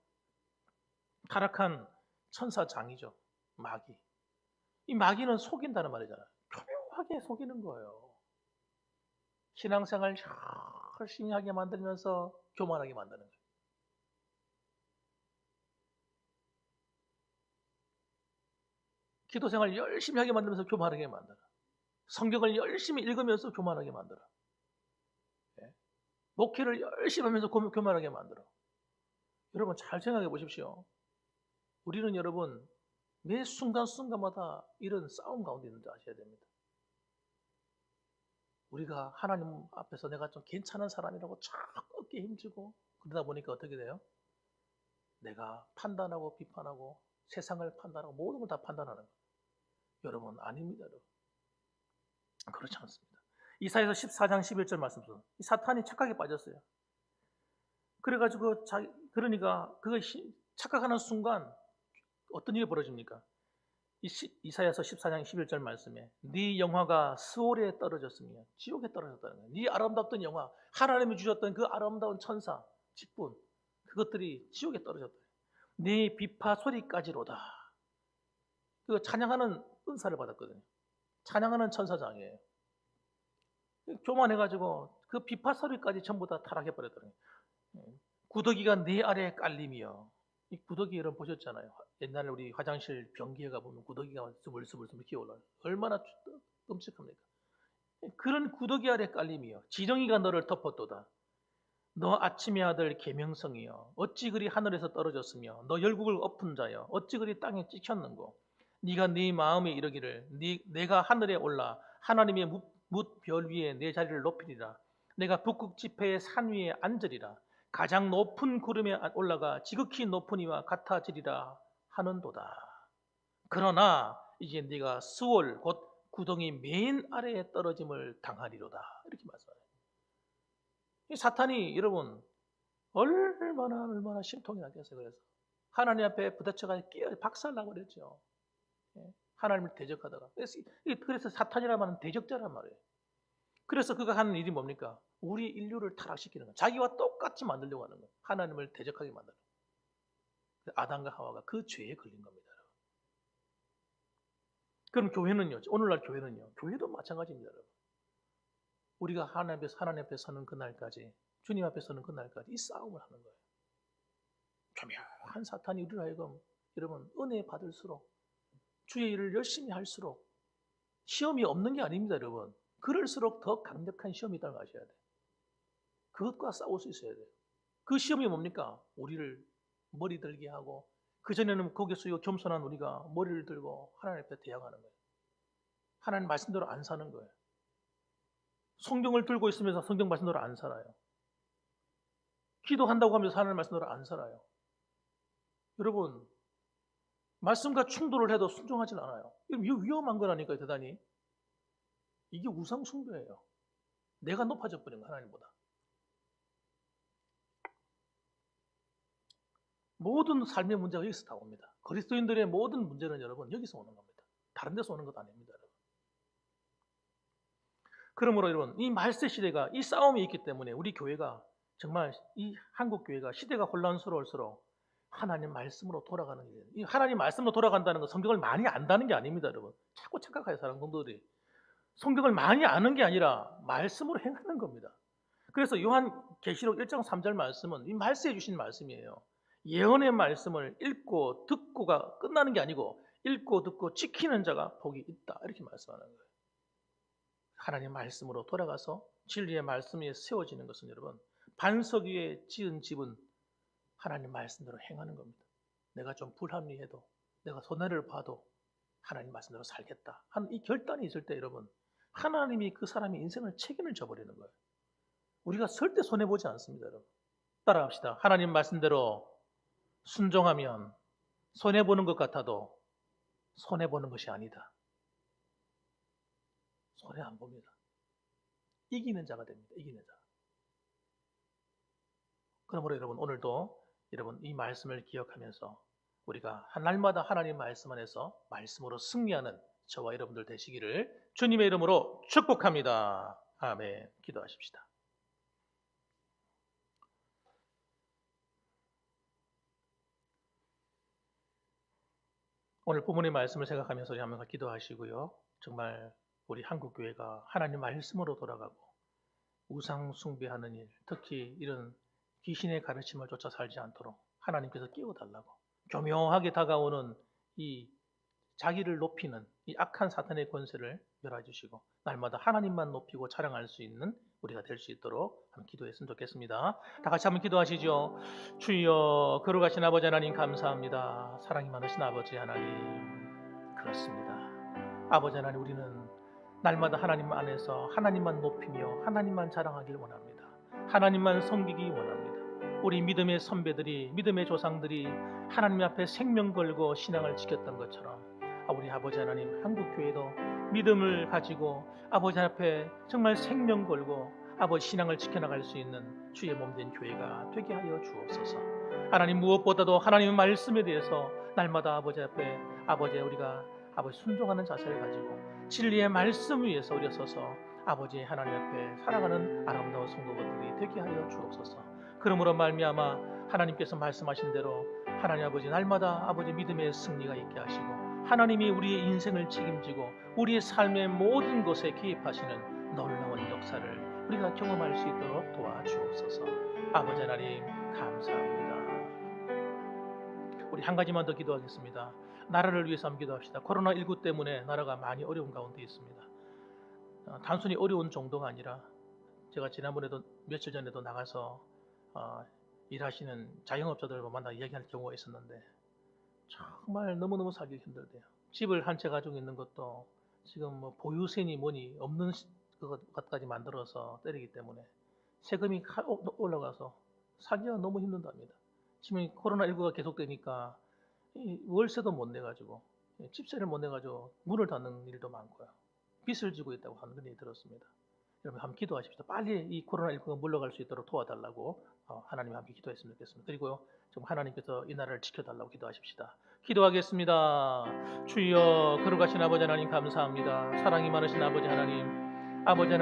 타락한 천사장이죠. 마귀. 이 마귀는 속인다는 말이잖아요. 교묘하게 속이는 거예요. 신앙생활 열심히 하게 만들면서 교만하게 만드는 거예요. 기도생활 열심히 하게 만들면서 교만하게 만들어. 성경을 열심히 읽으면서 교만하게 만들어. 목회를 열심히 하면서 교만하게 만들어. 여러분 잘 생각해 보십시오. 우리는 여러분 매 순간순간마다 이런 싸움 가운데 있는지 아셔야 됩니다. 우리가 하나님 앞에서 내가 좀 괜찮은 사람이라고 쫙 어깨 힘주고 그러다 보니까 어떻게 돼요? 내가 판단하고 비판하고 세상을 판단하고 모든 걸 다 판단하는 거예요. 여러분 아닙니다. 여러분. 그렇지 않습니다. 이사야서 14장 11절 말씀도 사탄이 착각에 빠졌어요. 그래가지고 그러니까 그거 착각하는 순간 어떤 일이 벌어집니까? 이사야서 14장 11절 말씀에 네 영화가 스올에 떨어졌으며 지옥에 떨어졌다는 거예요. 네 아름답던 영화, 하나님이 주셨던 그 아름다운 천사, 직분 그것들이 지옥에 떨어졌다. 네 비파 소리까지로다. 그 찬양하는 은사를 받았거든요. 찬양하는 천사장이에요. 교만해가지고 그 비파 소리까지 전부 다 타락해버렸다는 거예요. 구더기가 네 아래에 깔리며 이 구더기 여러분 보셨잖아요. 옛날에 우리 화장실 변기에 가보면 구더기가 스물스물 기어올라요. 얼마나 끔찍합니까? 그런 구더기 아래 깔림이여 지렁이가 너를 덮었도다. 너 아침의 아들 계명성이여 어찌 그리 하늘에서 떨어졌으며 너 열국을 엎은 자여 어찌 그리 땅에 찍혔는고 네가 네 마음에 이르기를 내가 하늘에 올라 하나님의 뭇별 위에 내 자리를 높이리라. 내가 북극 지폐의 산 위에 앉으리라. 가장 높은 구름에 올라가 지극히 높은 이와 같아지리라 하는도다. 그러나 이제 네가 스월 곧 구덩이 맨 아래에 떨어짐을 당하리로다. 이렇게 말씀해요. 이 사탄이 여러분 얼마나 심통이 나겠어요. 그래서 하나님 앞에 부딪혀가 박살나고 그랬죠. 하나님을 대적하다가. 그래서 사탄이라는 말은 대적자란 말이에요. 그래서 그가 하는 일이 뭡니까? 우리 인류를 타락시키는 거예요. 자기와 똑같이 만들려고 하는 거예요. 하나님을 대적하게 만드는 거예요. 아담과 하와가 그 죄에 걸린 겁니다. 그럼 교회는요? 오늘날 교회는요? 교회도 마찬가지입니다. 여러분. 우리가 하나님 앞에 서는 그날까지 주님 앞에 서는 그날까지 이 싸움을 하는 거예요. 교묘한 사탄이 우리를 하여금 여러분 은혜 받을수록 주의 일을 열심히 할수록 시험이 없는 게 아닙니다. 여러분. 그럴수록 더 강력한 시험이 있다는 걸 아셔야 돼요. 그것과 싸울 수 있어야 돼요. 그 시험이 뭡니까? 우리를 머리 들게 하고 그전에는 거기서 겸손한 우리가 머리를 들고 하나님 앞에 대항하는 거예요. 하나님 말씀대로 안 사는 거예요. 성경을 들고 있으면서 성경 말씀대로 안 살아요. 기도한다고 하면서 하나님 말씀대로 안 살아요. 여러분 말씀과 충돌을 해도 순종하진 않아요. 이거 위험한 거라니까요, 대단히. 이게 우상 숭배예요. 내가 높아져 버린 거, 하나님보다. 모든 삶의 문제가 여기서 다 옵니다. 그리스도인들의 모든 문제는 여러분 여기서 오는 겁니다. 다른 데서 오는 것 아닙니다. 여러분. 그러므로 여러분, 이 말세 시대가, 이 싸움이 있기 때문에 우리 교회가 정말, 이 한국 교회가 시대가 혼란스러울수록 하나님 말씀으로 돌아가는 일이에요. 이 하나님 말씀으로 돌아간다는 건 성경을 많이 안다는 게 아닙니다, 여러분. 자꾸 착각해요, 사람 성도들이. 성경을 많이 아는 게 아니라 말씀으로 행하는 겁니다. 그래서 요한계시록 1장 3절 말씀은 이 말씀해 주신 말씀이에요. 예언의 말씀을 읽고 듣고가 끝나는 게 아니고 읽고 듣고 지키는 자가 복이 있다, 이렇게 말씀하는 거예요. 하나님 말씀으로 돌아가서 진리의 말씀 위에 세워지는 것은 여러분, 반석 위에 지은 집은 하나님 말씀대로 행하는 겁니다. 내가 좀 불합리해도, 내가 손해를 봐도 하나님 말씀대로 살겠다 하는 이 결단이 있을 때 여러분, 하나님이 그 사람의 인생을 책임을 져버리는 거예요. 우리가 절대 손해보지 않습니다, 여러분. 따라합시다. 하나님 말씀대로 순종하면 손해보는 것 같아도 손해보는 것이 아니다. 손해 안 봅니다. 이기는 자가 됩니다. 이기는 자. 그러므로 여러분, 오늘도 여러분 이 말씀을 기억하면서 우리가 날마다 하나님 말씀 안에서 말씀으로 승리하는 저와 여러분들 되시기를 주님의 이름으로 축복합니다. 아멘. 기도하십시다. 오늘 본문의 말씀을 생각하면서 우리 한번 기도하시고요. 정말 우리 한국교회가 하나님 말씀으로 돌아가고 우상 숭배하는 일, 특히 이런 귀신의 가르침을 쫓아 살지 않도록 하나님께서 끼워달라고, 교묘하게 다가오는 이 자기를 높이는 이 악한 사탄의 권세를 멸하주시고 날마다 하나님만 높이고 자랑할 수 있는 우리가 될 수 있도록 한번 기도했으면 좋겠습니다. 다 같이 한번 기도하시죠. 주여, 거룩하신 아버지 하나님 감사합니다. 사랑이 많으신 아버지 하나님, 그렇습니다. 아버지 하나님, 우리는 날마다 하나님 안에서 하나님만 높이며 하나님만 자랑하길 원합니다. 하나님만 섬기기 원합니다. 우리 믿음의 선배들이, 믿음의 조상들이 하나님 앞에 생명 걸고 신앙을 지켰던 것처럼 우리 아버지 하나님, 한국교회도 믿음을 가지고 아버지 앞에 정말 생명 걸고 아버지 신앙을 지켜나갈 수 있는 주의 몸된 교회가 되게 하여 주옵소서. 하나님, 무엇보다도 하나님의 말씀에 대해서 날마다 아버지 앞에 우리가 아버지 순종하는 자세를 가지고 진리의 말씀 위에서 우리가 서서 아버지 하나님 앞에 살아가는 아름다운 성도들이 되게 하여 주옵소서. 그러므로 말미암아 하나님께서 말씀하신 대로 하나님 아버지 날마다 아버지 믿음의 승리가 있게 하시고 하나님이 우리의 인생을 책임지고 우리의 삶의 모든 것에 개입하시는 놀라운 역사를 우리가 경험할 수 있도록 도와주옵소서. 아버지 하나님 감사합니다. 우리 한 가지만 더 기도하겠습니다. 나라를 위해서 한번 기도합시다. 코로나19 때문에 나라가 많이 어려운 가운데 있습니다. 단순히 어려운 정도가 아니라 제가 지난번에도 며칠 전에도 나가서 일하시는 자영업자들과 만나 이야기할 경우가 있었는데 정말 너무너무 살기 힘들대요. 집을 한 채 가지고 있는 것도 지금 뭐 보유세니 뭐니 없는 것까지 만들어서 때리기 때문에 세금이 올라가서 살기가 너무 힘든답니다. 지금 코로나19가 계속되니까 월세도 못 내가지고 집세를 못 내가지고 문을 닫는 일도 많고요. 빚을 지고 있다고 하는 그런 얘기 들었습니다. 여러분 한번 기도하십시오. 빨리 이 코로나19가 물러갈 수 있도록 도와달라고 하나님 함께 기도했으면 좋겠습니다. 그리고요, 좀 하나님께서 이 나라를 지켜달라고 기도하십시다. 기도하겠습니다. 주여, 거룩하신 아버지 하나님 감사합니다. 사랑이 많으신 아버지 하나님, 아버지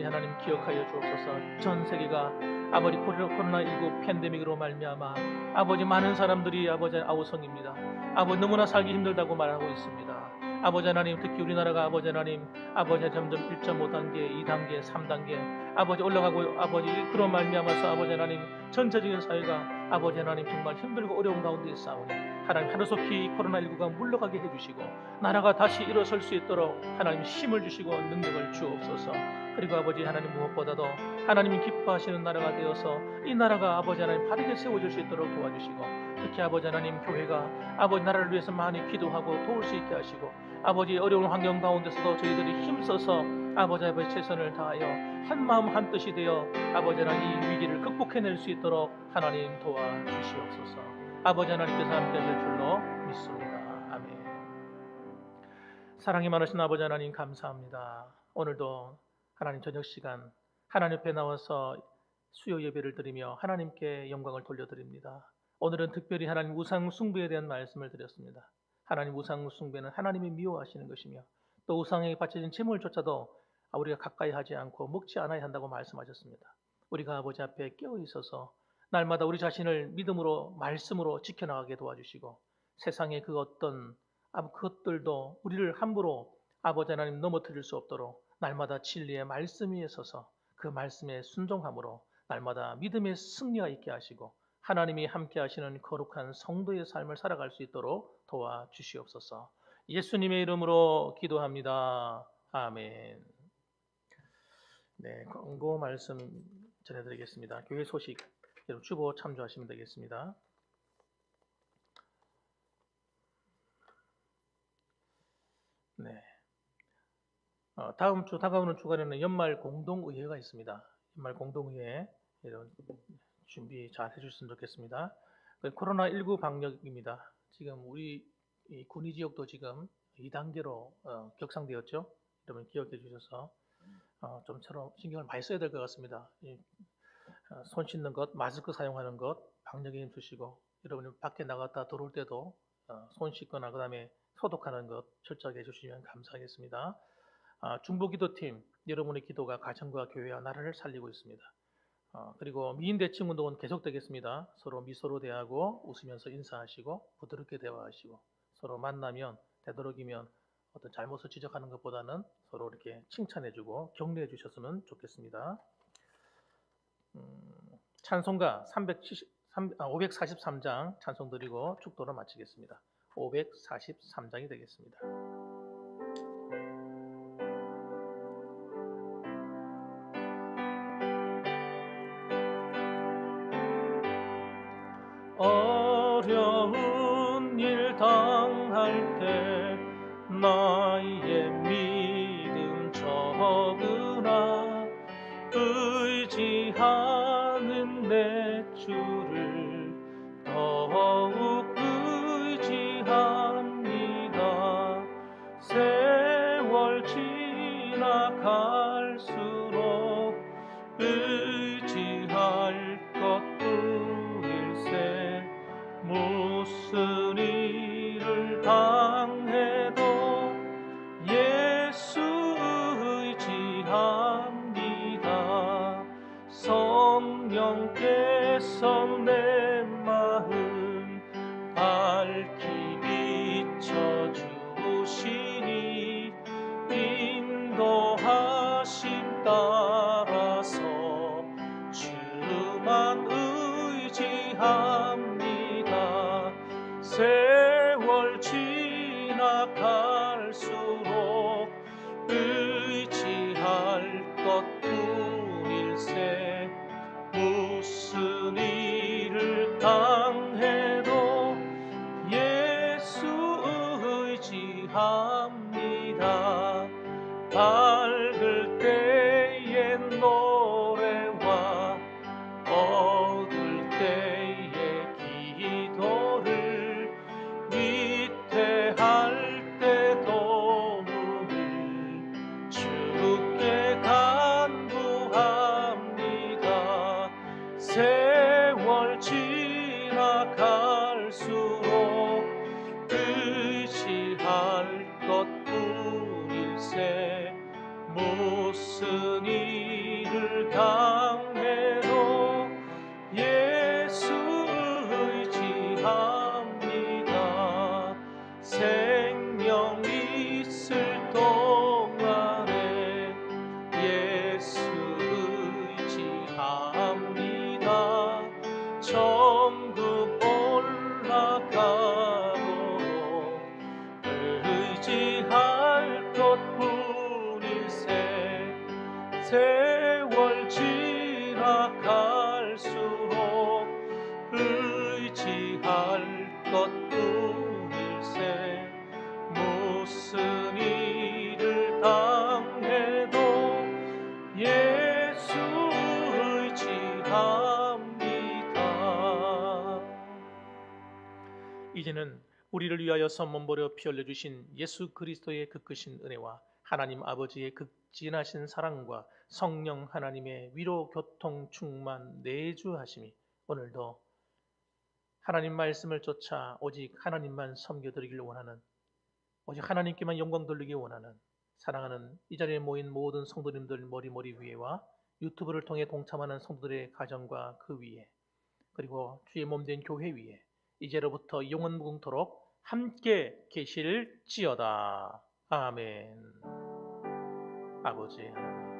하나님 기억하여 주옵소서. 전 세계가 아버지 코로나19 팬데믹으로 말미암아 아버지 많은 사람들이 아버지 아우성입니다. 아버지 너무나 살기 힘들다고 말하고 있습니다. 아버지 하나님, 특히 우리나라가 아버지 하나님 점점 1.5단계, 2단계, 3단계 아버지 올라가고 아버지 그런 말미암아서 아버지 하나님 전체적인 사회가 아버지 하나님 정말 힘들고 어려운 가운데 있사오니 하나님 하루속히 코로나19가 물러가게 해주시고 나라가 다시 일어설 수 있도록 하나님 힘을 주시고 능력을 주옵소서. 그리고 아버지 하나님 무엇보다도 하나님이 기뻐하시는 나라가 되어서 이 나라가 아버지 하나님 바르게 세워질 수 있도록 도와주시고 특히 아버지 하나님 교회가 아버지 나라를 위해서 많이 기도하고 도울 수 있게 하시고 아버지 어려운 환경 가운데서도 저희들이 힘써서 아버지 최선을 다하여 한 마음 한 뜻이 되어 아버지 하나님 이 위기를 극복해낼 수 있도록 하나님 도와주시옵소서. 아버지 하나님께서 함께 하실 줄로 믿습니다. 사랑이 많으신 아버지 하나님 감사합니다. 오늘도 하나님 저녁 시간 하나님 앞에 나와서 수요 예배를 드리며 하나님께 영광을 돌려드립니다. 오늘은 특별히 하나님 우상 숭배에 대한 말씀을 드렸습니다. 하나님 우상 숭배는 하나님이 미워하시는 것이며 또 우상에 바쳐진 제물조차도 우리가 가까이 하지 않고 먹지 않아야 한다고 말씀하셨습니다. 우리가 아버지 앞에 깨어 있어서 날마다 우리 자신을 믿음으로 말씀으로 지켜나가게 도와주시고 세상의 그 어떤 그것들도 우리를 함부로 아버지 하나님 넘어뜨릴 수 없도록 날마다 진리의 말씀 위에 서서 그 말씀에 순종함으로 날마다 믿음의 승리가 있게 하시고 하나님이 함께 하시는 거룩한 성도의 삶을 살아갈 수 있도록 도와주시옵소서. 예수님의 이름으로 기도합니다. 아멘. 네, 광고 말씀 전해드리겠습니다. 교회 소식 여러분 주보 참조하시면 되겠습니다. 네. 다음 주 다가오는 주간에는 연말 공동의회가 있습니다. 연말 공동의회 여러분 준비 잘 해주셨으면 좋겠습니다. 코로나19 방역입니다. 지금 우리 이 군위 지역도 지금 2단계로 격상되었죠. 여러분 기억해 주셔서 좀처럼 신경을 많이 써야 될 것 같습니다. 손 씻는 것, 마스크 사용하는 것, 방역에 힘쓰시고 여러분이 밖에 나갔다 들어올 때도 손 씻거나 그다음에 소독하는 것 철저하게 해주시면 감사하겠습니다. 중보기도팀 여러분의 기도가 가정과 교회와 나라를 살리고 있습니다. 그리고 미인대칭운동은 계속되겠습니다. 서로 미소로 대하고 웃으면서 인사하시고 부드럽게 대화하시고 서로 만나면 되도록이면 어떤 잘못을 지적하는 것보다는 서로 이렇게 칭찬해주고 격려해 주셨으면 좋겠습니다. 찬송가 543장 찬송 드리고 축도를 마치겠습니다. 543장이 되겠습니다. 어려운 일 당할 때 나의 믿음 적으나 의지하는 내 주를 더욱 의지합니다. 세월 지나갈수록 의지할 것뿐일세. 무슨 일을 당해도 예수 의지합니다. 성령께서 내 마음 밝히 비춰주시니 인도하심 따라서 주만 의지합니다. 세월 지나갈수록 의지할 것뿐일세. 무슨 일을 당해도 예수 의지합니다. 밝을 때의 노래와 어두울 때의 기도를 위태할 때 도움을 주께 간구합니다. 세월 지나갈수록 의지할 것뿐일세. 무슨 일을 당해도 예수 의지합니다. 생명 있을 동안에 예수 의지합니다. 천국 올라가도록 의지할 것뿐일세. 세월 지나갈수록 의지할 것뿐일세. 무슨 일을 당해도 예수 의지합니다. 이제는 우리를 위하여 선물버려 피 흘려 주신 예수 그리스도의 그 크신 은혜와 하나님 아버지의 극진하신 사랑과 성령 하나님의 위로 교통 충만 내주하심이 오늘도 하나님 말씀을 쫓아 오직 하나님만 섬겨드리길 원하는, 오직 하나님께만 영광 돌리기 원하는 사랑하는 이 자리에 모인 모든 성도님들 머리 위에와 유튜브를 통해 동참하는 성도들의 가정과 그 위에, 그리고 주의 몸된 교회 위에 이제로부터 영원 무궁토록 함께 계실지어다. 아멘. 아버지 하나님,